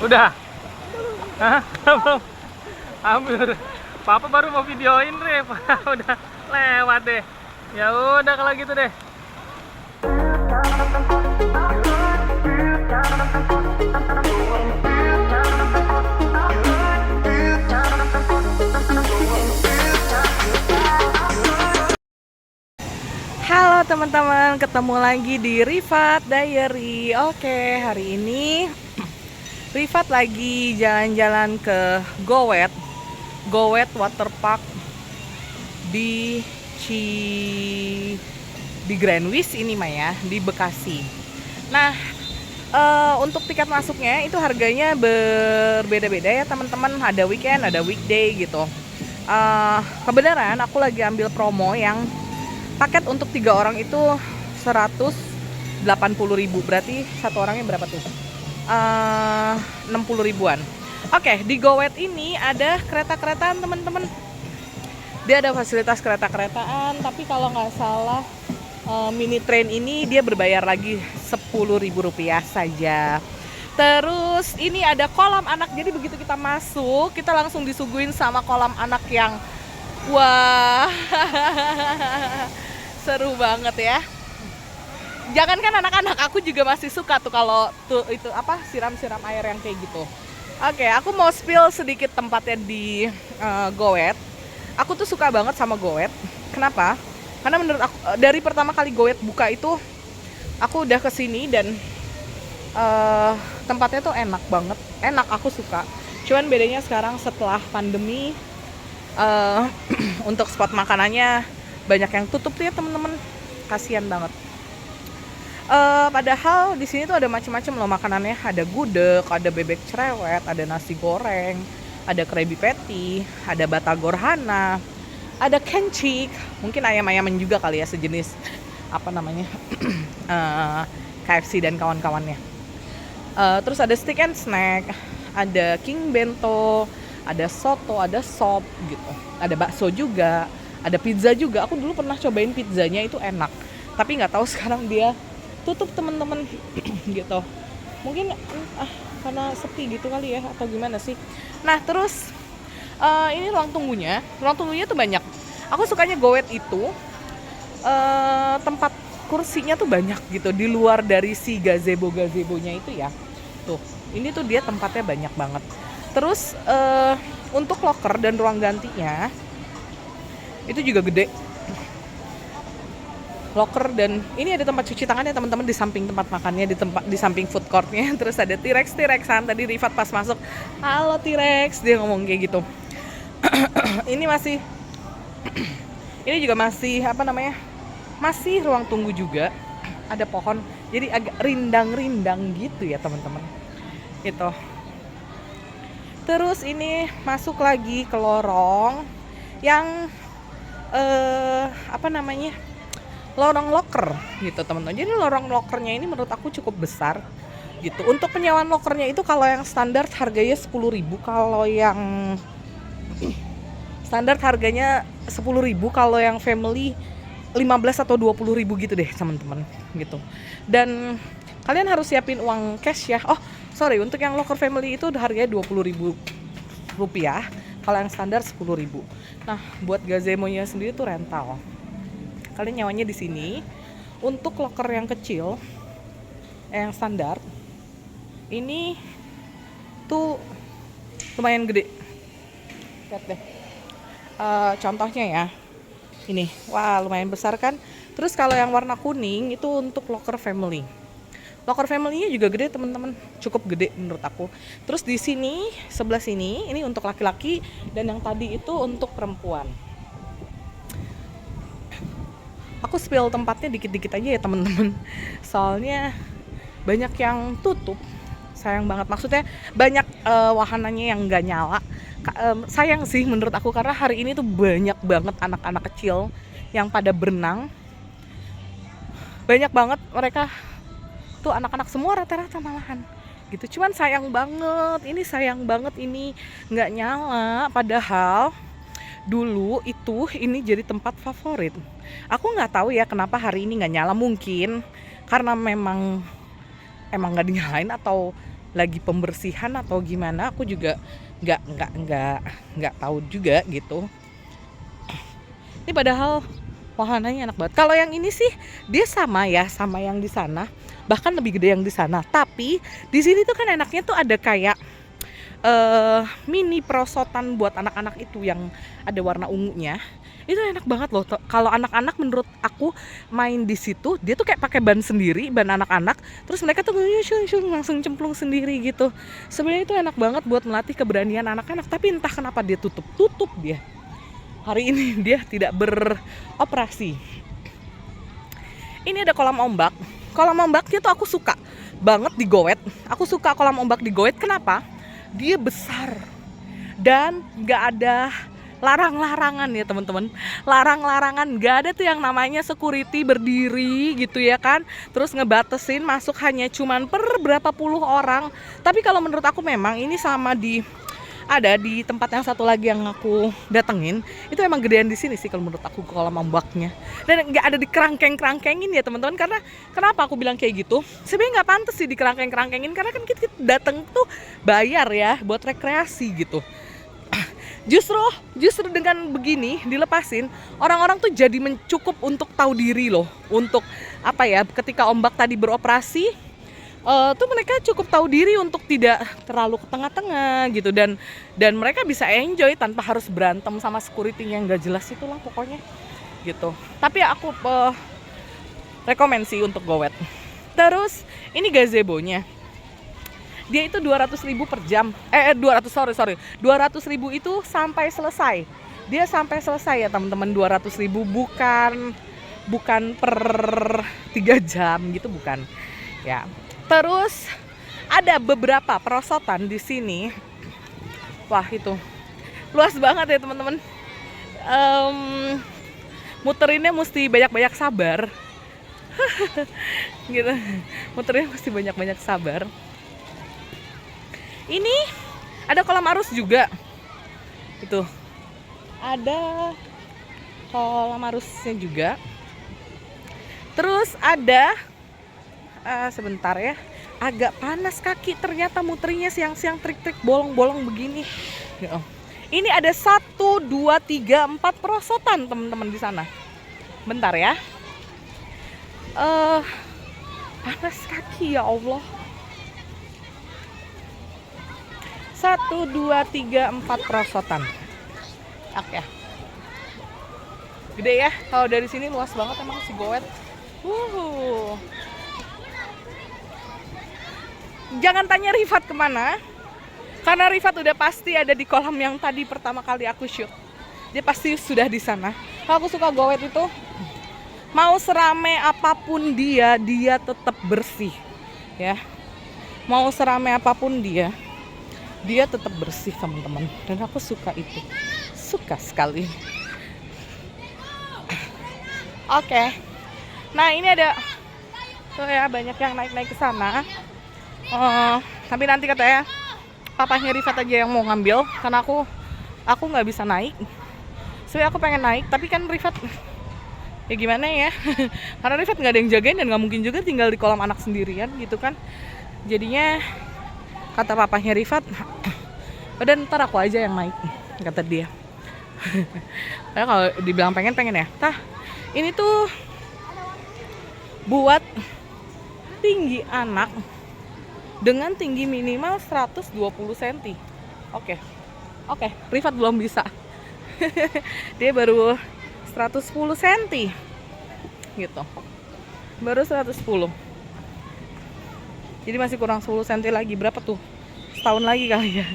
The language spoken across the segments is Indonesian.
Udah? Hah? Belum? Hampir. Papa baru mau videoin, Rif. Udah lewat deh. Ya udah kalau gitu deh. Halo teman-teman, ketemu lagi di Rifat Diary. Oke, hari ini Rifat lagi jalan-jalan ke Gowet Waterpark di di Grand Wish ini Maya, di Bekasi. Nah, untuk tiket masuknya itu harganya berbeda-beda ya teman-teman. Ada weekend, ada weekday gitu. Kebenaran aku lagi ambil promo yang paket untuk 3 orang itu 180.000. Berarti satu orangnya berapa tuh? 60 ribuan. Oke, di Gowet ini ada kereta-keretaan teman-teman. Dia ada fasilitas kereta-keretaan, tapi kalau nggak salah mini train ini dia berbayar lagi Rp10.000 saja. Terus ini ada kolam anak. Jadi begitu kita masuk, kita langsung disuguhin sama kolam anak yang wah. Seru banget ya. Jangankan anak-anak, aku juga masih suka tuh kalau tuh itu apa siram-siram air yang kayak gitu. Oke, aku mau spill sedikit tempatnya di Gowet. Aku tuh suka banget sama Gowet. Kenapa? Karena menurut aku dari pertama kali Gowet buka itu aku udah kesini dan tempatnya tuh enak banget. Enak, aku suka. Cuman bedanya sekarang setelah pandemi untuk spot makanannya banyak yang tutup tuh ya teman-teman, kasihan banget. Padahal di sini tuh ada macam-macam loh makanannya. Ada gudeg, ada bebek cerewet, ada nasi goreng, ada Krabby Patty, ada batagor hana, ada kencik, mungkin ayam-ayaman juga kali ya sejenis apa namanya KFC dan kawan-kawannya. Terus ada stick and snack, ada king bento, ada soto, ada sop gitu, ada bakso juga. Ada pizza juga. Aku dulu pernah cobain pizzanya, itu enak. Tapi nggak tahu sekarang dia tutup teman-teman gitu. Mungkin karena sepi gitu kali ya atau gimana sih. Nah terus ini ruang tunggunya. Ruang tunggunya tuh banyak. Aku sukanya Gowet itu tempat kursinya tuh banyak gitu. Di luar dari si gazebo-gazebonya itu ya. Tuh, ini tuh dia tempatnya banyak banget. Terus untuk loker dan ruang gantinya itu juga gede. Loker dan ini ada tempat cuci tangannya teman-teman di samping tempat makannya, di samping food courtnya. Terus ada T-Rex-T-Rexan. Tadi Rifat pas masuk, halo T-Rex, dia ngomong kayak gitu. Ini masih ini juga masih apa namanya, masih ruang tunggu juga. Ada pohon, jadi agak rindang-rindang gitu ya teman-teman. Gitu. Terus ini masuk lagi ke lorong yang apa namanya, lorong loker gitu teman-teman. Jadi lorong lokernya ini menurut aku cukup besar gitu. Untuk penyewaan lokernya itu kalau yang standar harganya 10.000, kalau yang standar harganya 10.000, kalau yang family 15 atau 20.000 gitu deh teman-teman gitu. Dan kalian harus siapin uang cash ya. Oh sorry, untuk yang loker family itu harganya Rp20.000, kalau yang standar 10.000. Nah, buat gazemonya sendiri tuh rental. Kalian nyawanya di sini. Untuk loker yang kecil, yang standar, ini tuh lumayan gede. Lihat deh. Contohnya ya. Ini, wah lumayan besar kan. Terus kalau yang warna kuning itu untuk loker family. Loker family-nya juga gede teman-teman, cukup gede menurut aku. Terus di sini, sebelah sini, ini untuk laki-laki dan yang tadi itu untuk perempuan. Aku spill tempatnya dikit-dikit aja ya teman-teman. Soalnya banyak yang tutup. Sayang banget, maksudnya banyak wahananya yang nggak nyala. Sayang sih menurut aku karena hari ini tuh banyak banget anak-anak kecil yang pada berenang. Banyak banget mereka tuh anak-anak semua rata-rata malahan gitu. Cuman sayang banget ini nggak nyala, padahal dulu itu ini jadi tempat favorit. Aku nggak tahu ya kenapa hari ini nggak nyala, mungkin karena emang nggak dinyalain atau lagi pembersihan atau gimana, aku juga nggak tahu juga gitu. Ini padahal wahananya enak banget. Kalau yang ini sih dia sama yang di sana, bahkan lebih gede yang di sana. Tapi di sini tuh kan enaknya tuh ada kayak mini perosotan buat anak-anak itu yang ada warna ungunya. Itu enak banget loh. Kalau anak-anak menurut aku main di situ, dia tuh kayak pakai ban sendiri, ban anak-anak. Terus mereka tuh langsung cemplung sendiri gitu. Sebenarnya itu enak banget buat melatih keberanian anak-anak. Tapi entah kenapa dia tutup dia. Hari ini dia tidak beroperasi. Ini ada kolam ombak. Kolam ombaknya tuh aku suka banget di Go Wet. Aku suka kolam ombak di Go Wet. Kenapa? Dia besar dan nggak ada larang-larangan ya teman-teman. Larang-larangan, nggak ada tuh yang namanya security berdiri gitu ya kan. Terus ngebatesin masuk hanya cuman per berapa puluh orang. Tapi kalau menurut aku memang ini sama ada di tempat yang satu lagi yang aku datengin, itu emang gedean di sini sih kalau menurut aku kolam ombaknya. Dan nggak ada di kerangkeng-kerangkengin ya teman-teman, karena kenapa aku bilang kayak gitu? Sebenarnya nggak pantas sih di kerangkeng-kerangkengin, karena kan kita dateng tuh bayar ya buat rekreasi gitu. Justru dengan begini dilepasin, orang-orang tuh jadi mencukup untuk tahu diri loh, untuk apa ya? Ketika ombak tadi beroperasi, tuh mereka cukup tahu diri untuk tidak terlalu ke tengah-tengah gitu, dan mereka bisa enjoy tanpa harus berantem sama security yang nggak jelas itulah pokoknya gitu. Tapi aku rekomen sih untuk Go Wet. Terus ini gazebo-nya, dia itu 200.000 per jam. 200.000 itu sampai selesai. Dia sampai selesai ya teman-teman, 200.000 bukan per 3 jam gitu, bukan ya. Terus ada beberapa perosotan di sini. Wah, itu luas banget ya teman-teman. Muterinnya mesti banyak-banyak sabar. Gitu. Muterinnya mesti banyak-banyak sabar. Ini ada kolam arus juga. Itu. Ada kolam arusnya juga. Terus ada sebentar ya, agak panas kaki ternyata muterinya siang-siang, trik-trik bolong-bolong begini. Ini ada 1, 2, 3, 4 perosotan teman-teman di sana. Bentar ya. Panas kaki ya Allah. 1, 2, 3, 4 perosotan. Oke. Gede ya. Kalau dari sini luas banget emang si Go Wet. Jangan tanya Rifat kemana, karena Rifat udah pasti ada di kolam yang tadi pertama kali aku shoot. Dia pasti sudah di sana. Aku suka Go Wet itu, mau serame apapun dia tetap bersih ya. Mau serame apapun dia tetap bersih teman-teman. Dan aku suka itu, suka sekali. Oke. Nah ini ada tuh ya, banyak yang naik-naik ke sana. Tapi nanti katanya papahnya Rifat aja yang mau ngambil, karena aku nggak bisa naik. Sebenarnya aku pengen naik, tapi kan Rifat ya gimana ya. Karena Rifat nggak ada yang jagain dan nggak mungkin juga tinggal di kolam anak sendirian gitu kan. Jadinya kata papahnya Rifat, udah ntar aku aja yang naik, kata dia. Karena kalau dibilang pengen ya. Ini tuh buat tinggi anak dengan tinggi minimal 120 cm. Oke, Rifat belum bisa. Dia baru 110 cm gitu. Baru 110. Jadi masih kurang 10 cm lagi. Berapa tuh? Setahun lagi kali ya.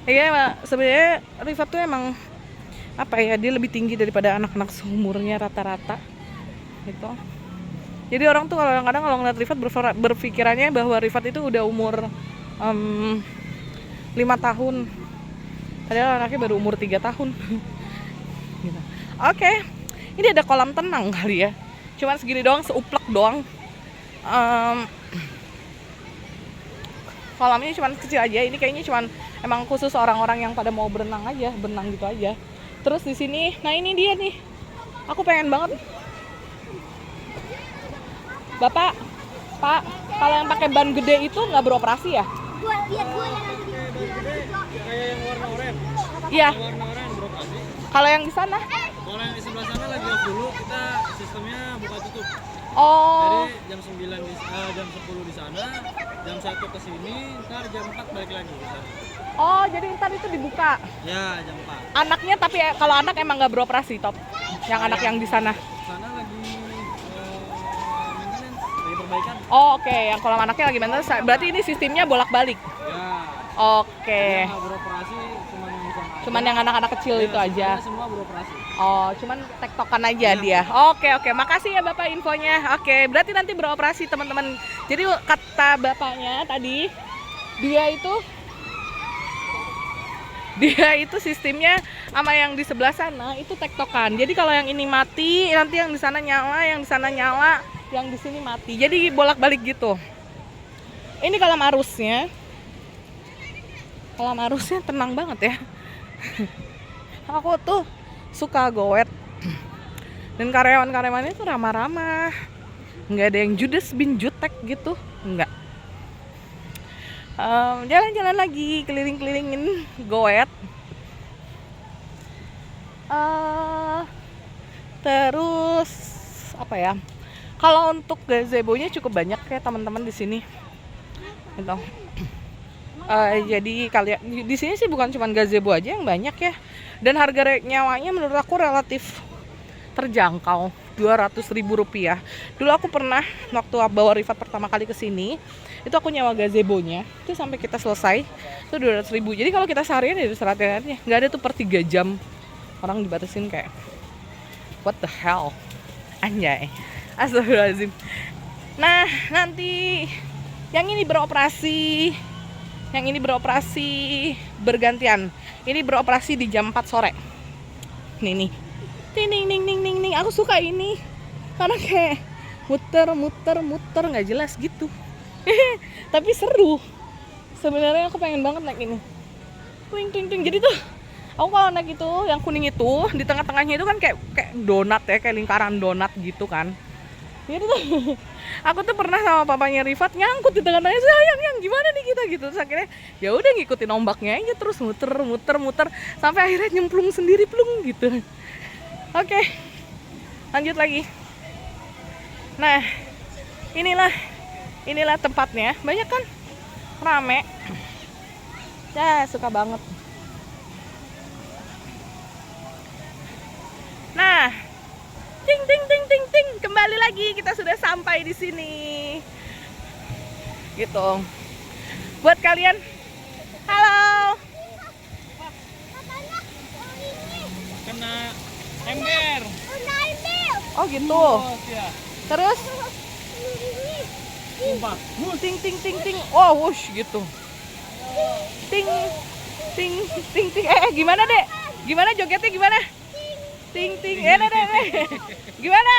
Ya sebenarnya Rifat tuh emang apa ya, dia lebih tinggi daripada anak-anak seumurnya rata-rata gitu. Jadi orang tuh kadang-kadang kalau ngeliat Rifat berpikirannya bahwa Rifat itu udah umur 5 tahun, padahal anaknya baru umur 3 tahun. Gitu. Oke, ini ada kolam tenang kali ya, cuman segini doang, seuplek doang. Kolamnya cuman kecil aja, ini kayaknya cuman emang khusus orang-orang yang pada mau berenang gitu aja. Terus di sini, nah ini dia nih, aku pengen banget. Bapak, Pak, Kalau yang pakai ban gede itu nggak beroperasi ya? Gua lihat gua yang ada di Kayak yang warna oranye. Iya. Yang warna oranye beroperasi. Kalau yang di sana? Kalau yang di sebelah sana lagi off dulu, kita sistemnya buka tutup. Oh. Jadi jam 9 jam 10 di sana, jam 1 ke sini, ntar jam 4 balik lagi ke sana. Oh, jadi ntar itu dibuka. Ya, jam 4. Anaknya tapi kalau anak emang nggak beroperasi top. Yang anak yang di sana. Sana lagi maintenance, lagi perbaikan. Oh, oke. Yang kalau anaknya lagi maintenance, berarti ini sistemnya bolak-balik. Ya. Oke. Yang nggak beroperasi cuman yang di sana. Cuman yang anak-anak kecil itu aja. Semua beroperasi. Oh, cuman tektokan aja dia. Oke, oke. Makasih ya Bapak infonya. Oke, berarti nanti beroperasi teman-teman. Jadi kata bapaknya tadi dia itu sistemnya sama yang di sebelah sana itu tektokan. Jadi kalau yang ini mati, nanti yang di sana nyala, yang di sana nyala, yang di sini mati. Jadi bolak-balik gitu. Ini kalau arusnya. Kalau arusnya tenang banget ya. Aku tuh suka goet. Dan karyawan-karyawannya tuh ramah-ramah. Nggak ada yang judes bin jutek gitu. Nggak. Jalan-jalan lagi, keliling-kelilingin goet. Terus apa ya? Kalau untuk gazebo-nya cukup banyak ya teman-teman di sini. Gitu. Jadi kalian di sini sih bukan cuma gazebo aja yang banyak ya. Dan harga nyawanya menurut aku relatif terjangkau, Rp200.000. Dulu aku pernah waktu bawa Rifat pertama kali ke sini, itu aku nyawa gazebo-nya, itu sampai kita selesai itu 200.000. Jadi kalau kita seharian ya sehariannya nggak ada tuh per 3 jam orang dibatasin kayak what the hell, anjay, astagfirullahaladzim. Nah nanti yang ini beroperasi bergantian. Ini beroperasi di jam 4 sore. Nih. Ting ning ning ning ning ning. Aku suka ini. Karena kayak muter nggak jelas gitu. Tapi seru. Sebenarnya aku pengen banget naik ini. Ting. Jadi tuh aku kalau naik itu yang kuning itu di tengah-tengahnya itu kan kayak donat ya, kayak lingkaran donat gitu kan. Jadi tuh aku tuh pernah sama papanya Rifat nyangkut di tengah-tengahnya, sayang gimana nih kita gitu. Terus akhirnya ya udah ngikutin ombaknya aja terus muter sampai akhirnya nyemplung sendiri plung gitu. Oke, lanjut lagi. Nah, inilah tempatnya. Banyak kan? Rame. Ya, suka banget. Nah, ting. Kembali lagi, kita sudah sampai di sini. Gitu. Buat kalian, halo. Kena ember. Oh gitu. Ya. Terus Sumpah. ting. Oh, wush gitu. Ting. Gimana, Dek? Gimana jogetnya gimana? Ting. Dek. Gimana?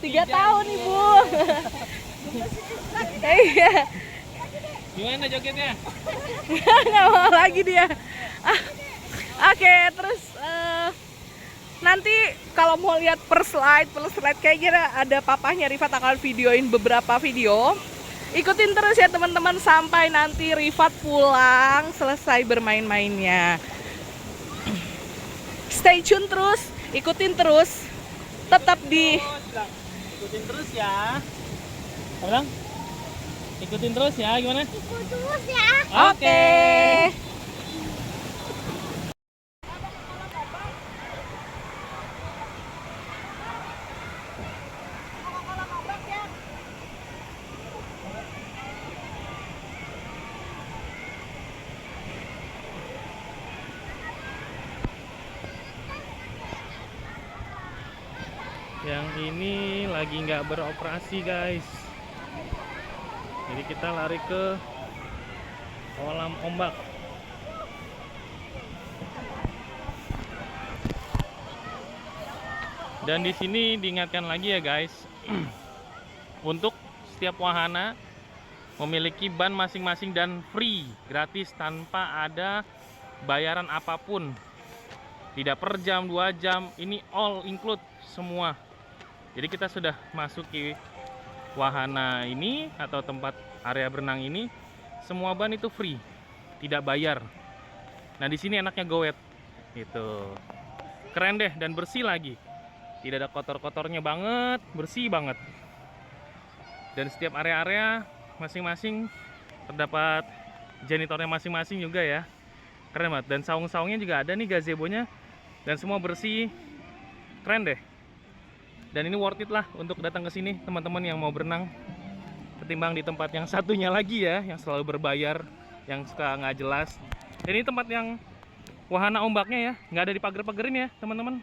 3 tahun, Ibu. Iya. Gimana jogetnya? Nggak mau lagi dia. Oke, terus nanti kalau mau lihat per slide kayaknya ada papahnya Rifat akan videoin beberapa video. Ikutin terus ya teman-teman sampai nanti Rifat pulang selesai bermain-mainnya. Stay tune terus, ikutin terus, tetap di Ikutin terus ya. Orang? Ikutin terus ya, gimana? Ikut terus ya. Oke. Yang ini lagi nggak beroperasi guys. Jadi kita lari ke kolam ombak. Dan di sini diingatkan lagi ya guys, untuk setiap wahana memiliki ban masing-masing dan free, gratis tanpa ada bayaran apapun. Tidak per jam, 2 jam, ini all include semua. Jadi kita sudah masuki wahana ini atau tempat area berenang ini, semua ban itu free, tidak bayar. Nah di sini enaknya goet, gitu. Keren deh dan bersih lagi. Tidak ada kotor-kotornya banget, bersih banget. Dan setiap area-area masing-masing terdapat janitornya masing-masing juga ya. Keren banget. Dan saung-saungnya juga ada nih gazebo-nya. Dan semua bersih. Keren deh. Dan ini worth it lah untuk datang ke sini teman-teman yang mau berenang. Ketimbang di tempat yang satunya lagi ya, yang selalu berbayar, yang suka nggak jelas. Dan ini tempat yang wahana ombaknya ya, nggak ada dipagar-pagarin ya teman-teman.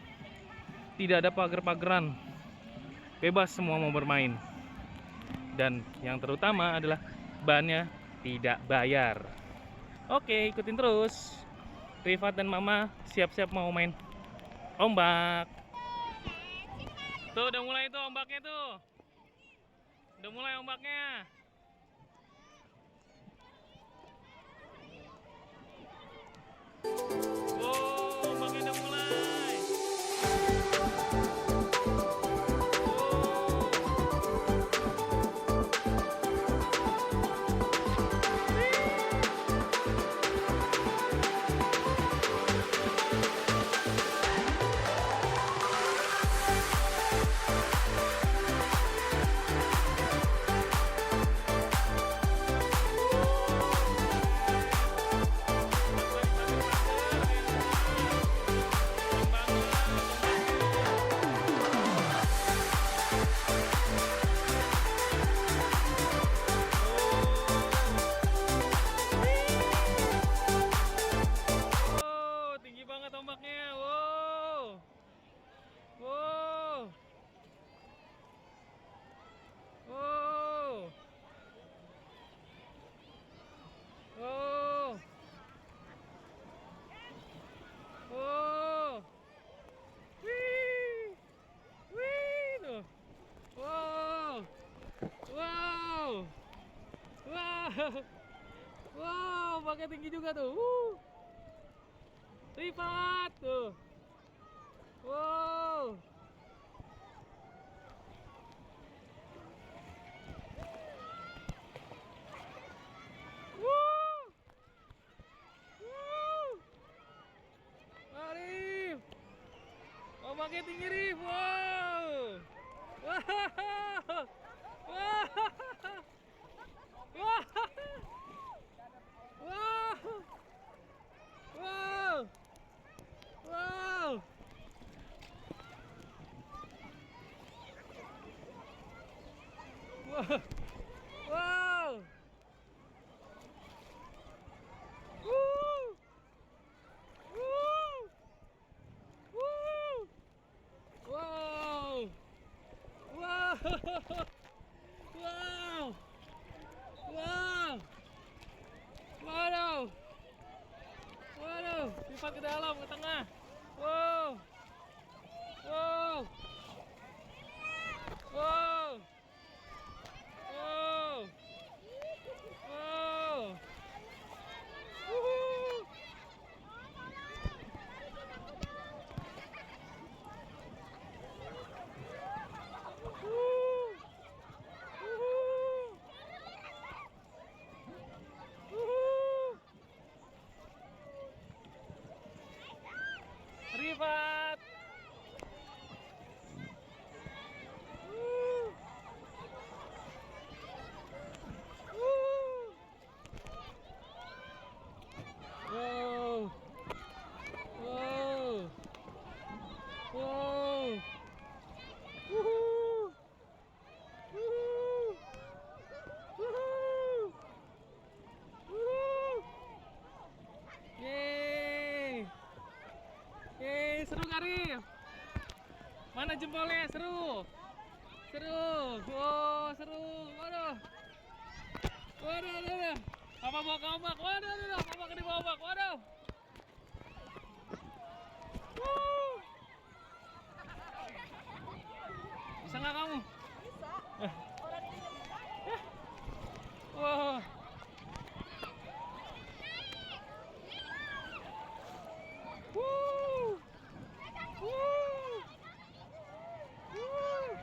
Tidak ada pagar-pageran. Bebas semua mau bermain. Dan yang terutama adalah bannya tidak bayar. Oke, ikutin terus. Rifat dan Mama siap-siap mau main ombak. Tuh udah mulai tuh ombaknya tuh. Udah mulai ombaknya. Wow, ombaknya udah mulai. Wow, tinggi banget ombaknya. Wow. Wow. Wow. Wow. Wow. Wih. Wih tuh. Wow. Wow. Wow. Wow, ombaknya tinggi juga tuh. Rifat tuh. Wow. Wuh. Wuh. Arif. Ombaknya tinggi, Rif. Wow. Wow. Wow. Wow. Wow. Wow. Wow. Wow. Wow. Woo. Woo. Woo. Wow. Wow. Wow. Wow. Waduh. Waduh, pipa ke dalam, ke tengah. Wow. Wow. Wow. Wow. Wow. Wuhu. Wuh. Wuhu. Wuhu. Rifat. Wuh. Wuh. Wow. Wow. Wow. Wuhu. Wuhu. Wuhu. Wuhu. Yeay. Yeay, seru nggak, Rif? Mana jempolnya? Seru. Seru. Wow, seru. Waduh. Waduh, waduh. Papa bawa ke ombak. Waduh, waduh. Papa ke di bawah ombak. Waduh. Wuh. Bisa nggak kamu? Bisa. Wah. Wuh. Wuh. Wuh.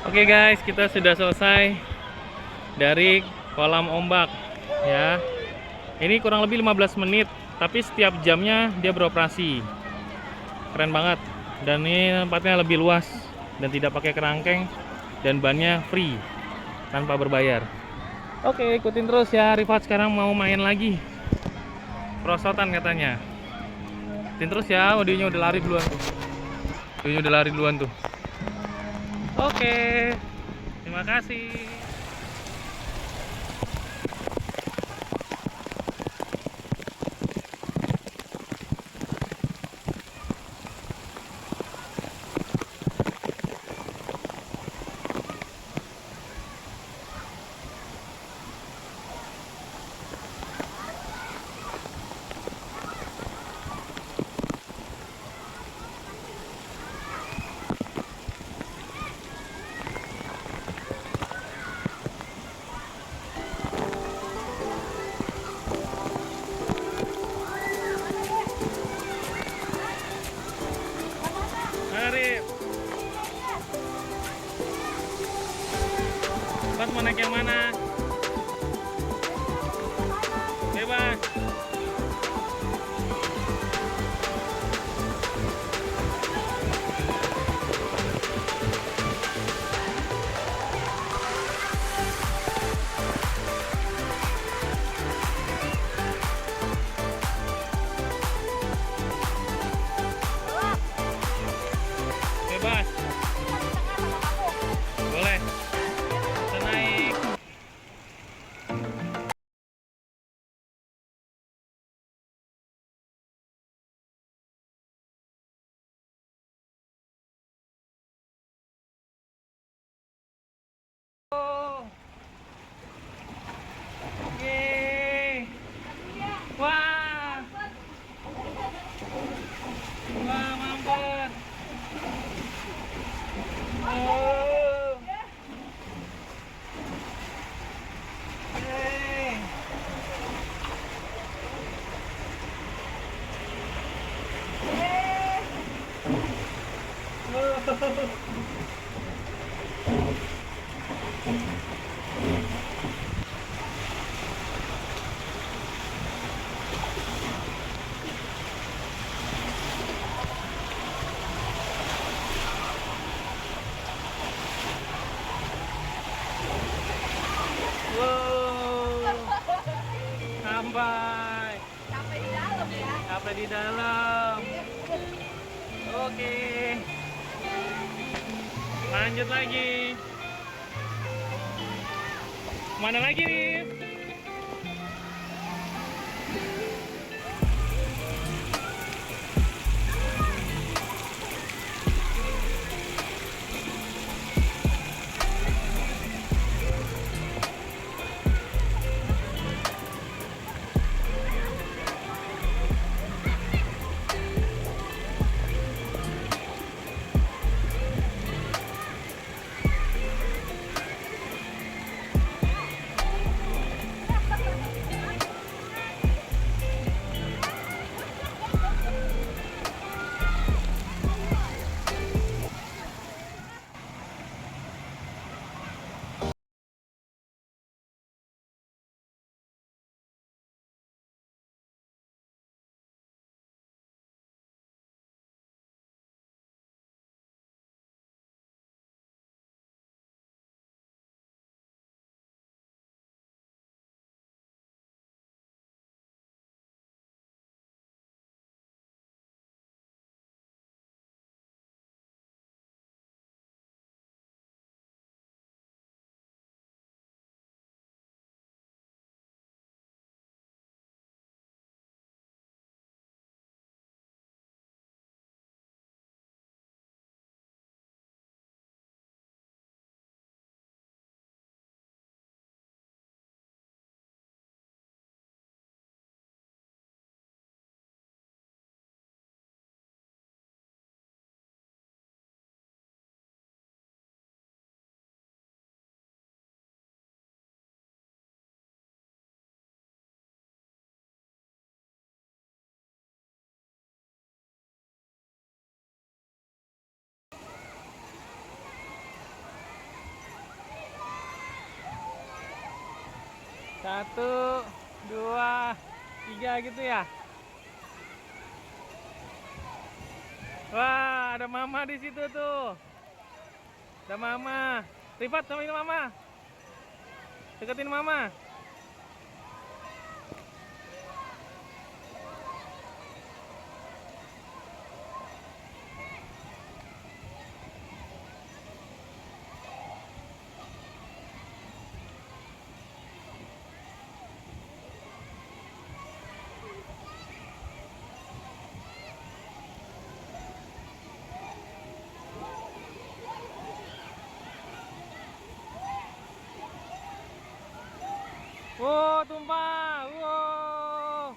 Oke guys, kita sudah selesai dari kolam ombak ya. Ini kurang lebih 15 menit, tapi setiap jamnya dia beroperasi. Keren banget. Dan ini tempatnya lebih luas dan tidak pakai kerangkeng dan bannya free tanpa berbayar. Oke, ikutin terus ya. Rifat sekarang mau main lagi. Perosotan katanya. Ikutin terus ya. Audionya udah lari duluan tuh. Audionya udah lari duluan tuh. Oke. Terima kasih. Mari. Pas mau naik yang mana? Bebas. Bebas. Boleh. Kita naik. Yeay. Wah. Wah, mampet. Oh. Yeay. Wow. Sampai. Sampai di dalam ya. Sampai di dalam. Oke. Lanjut lagi. Mana lagi nih? 1, 2, 3 gitu ya. Wah, ada mama di situ tuh. Ada mama. Rifat sama ini mama. Deketin mama. Wow, tumpah. Wow.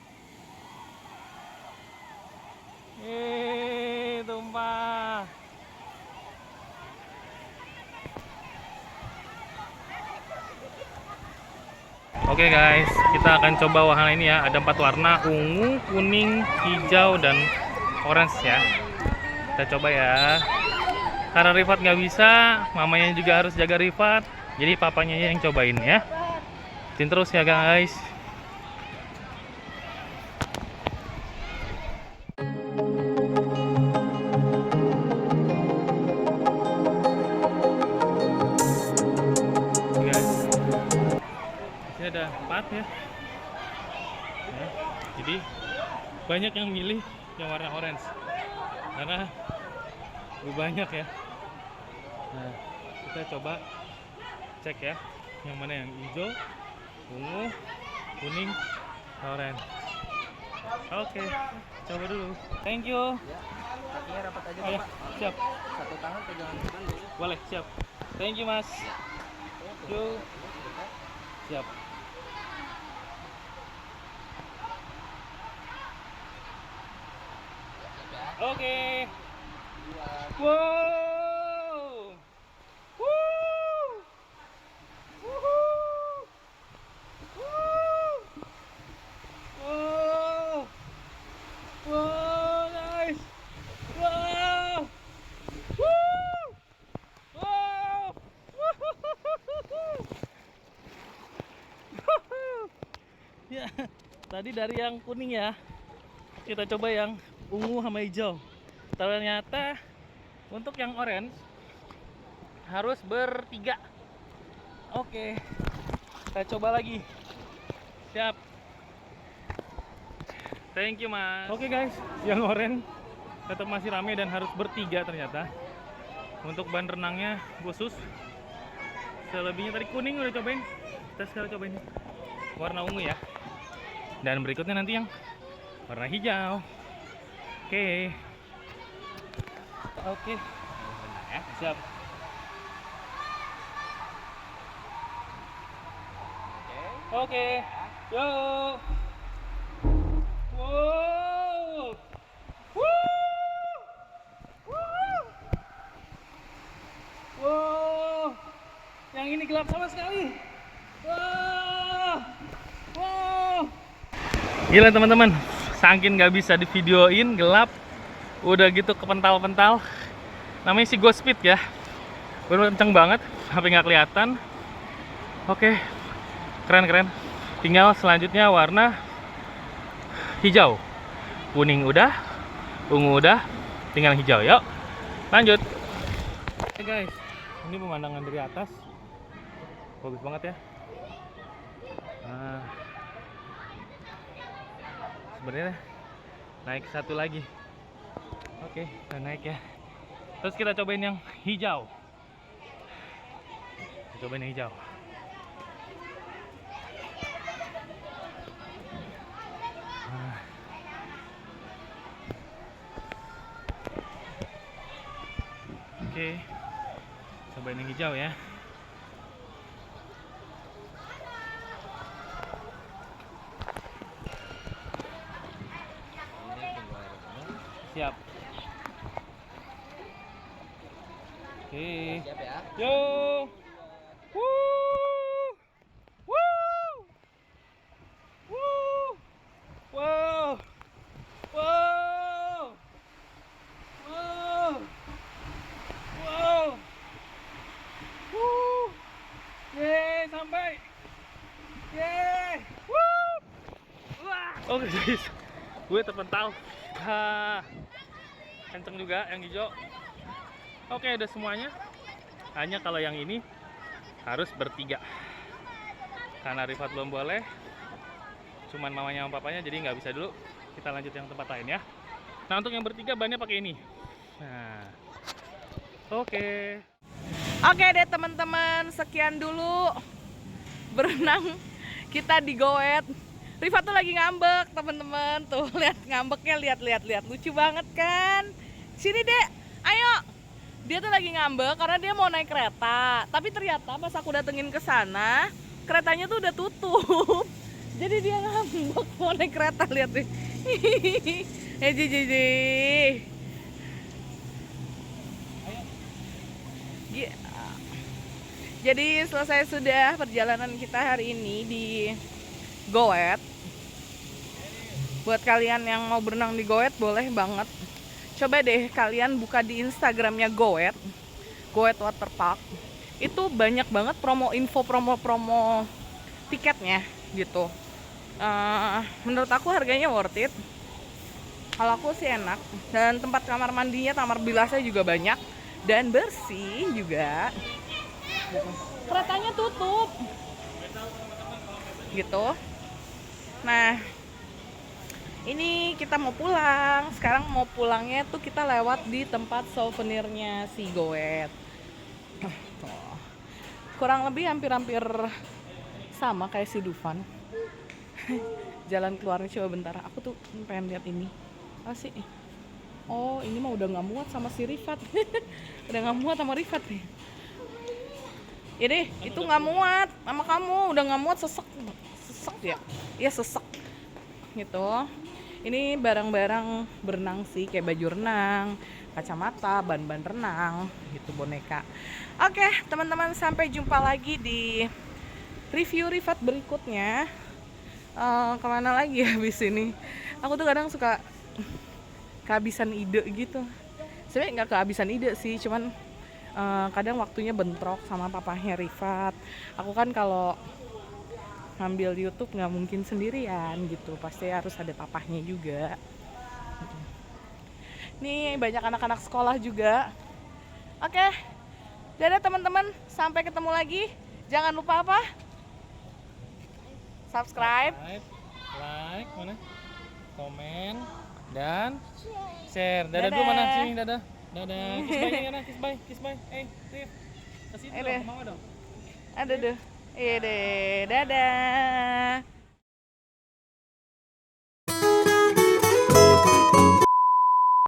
Tumpah. Oke guys, kita akan coba wahana ini ya. Ada 4 warna, ungu, kuning, hijau, dan orange ya. Kita coba ya. Karena Rifat nggak bisa, mamanya juga harus jaga Rifat. Jadi papanya yang cobain ya. Ikutin terus ya guys. Guys, ini ada 4 ya. Jadi banyak yang milih yang warna orange karena lebih banyak ya. Nah, kita coba cek ya, yang mana yang hijau, ungu, kuning, orange. Oke, coba dulu. Thank you. Kakinya rapat aja Oh ya, Pak. siap. Satu tangan pegangan tangan dulu. Boleh, siap. Thank you mas. Yuk. Siap. Oke. Wow. Woo. Woohoo. Woo. Wow. Wow, guys. Wow. Woo. Wow. Ya, tadi dari yang kuning ya. Kita coba yang ungu sama hijau. Ternyata untuk yang orange harus bertiga. Oke, kita coba lagi. Siap. Thank you mas. Oke guys, yang orange tetap masih rame dan harus bertiga ternyata. Untuk ban renangnya khusus. Selebihnya tadi kuning udah cobain. Kita sekarang cobain warna ungu ya. Dan berikutnya nanti yang warna hijau. Oke. Oke. Ya, siap. Oke. Yo. Wow. Woo. Woo. Wow. Yang ini gelap sama sekali. Wow. Wow. Gila teman-teman, saking nggak bisa di videoin, gelap, udah gitu kepental-pental. Namanya si Ghost Speed ya, bener kenceng banget, sampai nggak kelihatan. Oke, keren-keren. Tinggal selanjutnya warna hijau, kuning udah, ungu udah, tinggal hijau. Yuk, lanjut. Oke guys, ini pemandangan dari atas, bagus banget ya. Nah, sebenarnya naik satu lagi. Oke, kita naik ya. Terus kita cobain yang hijau. Kita cobain yang hijau. Nah. Oke, cobain yang hijau ya. Siap. Oke. Siap ya. Yo. Woo. Woo. Woo. Wow. Wow. Wow. Wow. Woo. Yeay, sampai. Yeay. Oke guys, gue terpental. Kenceng juga yang hijau. Oke, udah semuanya. Hanya kalau yang ini harus bertiga. Karena Rifat belum boleh, cuman mamanya sama papanya, jadi nggak bisa dulu. Kita lanjut yang tempat lain ya. Nah, untuk yang bertiga bannya pakai ini. Nah, oke. Oke deh teman-teman, sekian dulu berenang kita di Goet. Rifat tuh lagi ngambek teman-teman, tuh lihat ngambeknya, lihat lucu banget kan. Sini dek, ayo. Dia tuh lagi ngambek karena dia mau naik kereta, tapi ternyata pas aku datengin ke sana keretanya tuh udah tutup. Jadi dia ngambek mau naik kereta, lihat deh. Jiji. Jadi selesai sudah perjalanan kita hari ini di Goet. Buat kalian yang mau berenang di Goet boleh banget. Coba deh kalian buka di Instagramnya Goet Waterpark. Itu banyak banget promo tiketnya gitu. Menurut aku harganya worth it. Kalau aku sih enak. Dan tempat kamar mandinya, kamar bilasnya juga banyak dan bersih juga. Keretanya tutup gitu. Nah, ini kita mau pulang. Sekarang mau pulangnya tuh kita lewat di tempat souvenirnya si Goet. Kurang lebih hampir sama kayak si Dufan. Jalan keluarnya coba bentar. Aku tuh pengen lihat ini. Apa sih? Oh, ini mah udah nggak muat sama si Rifat. Udah nggak muat sama Rifat nih. Ya deh, itu nggak muat sama kamu, udah nggak muat, sesek ya, iya sesek gitu. Ini barang-barang berenang sih, kayak baju renang, kacamata, ban-ban renang, gitu boneka. Oke, teman-teman, sampai jumpa lagi di review Rifat berikutnya. Kemana lagi ya habis ini? Aku tuh kadang suka kehabisan ide gitu. Sebenarnya nggak kehabisan ide sih, cuman kadang waktunya bentrok sama papahnya Rifat. Aku kan kalau ngambil YouTube nggak mungkin sendirian gitu, pasti harus ada papahnya juga. Nih banyak anak-anak sekolah juga. Oke, dadah teman-teman, sampai ketemu lagi. Jangan lupa apa? Subscribe, like, mana? Komen dan share. Dadah dulu mana? Sini dadah. Dadah, kiss bye. Rif, kasih dulu, mama dong. Ada deh. Iya deh, dadah.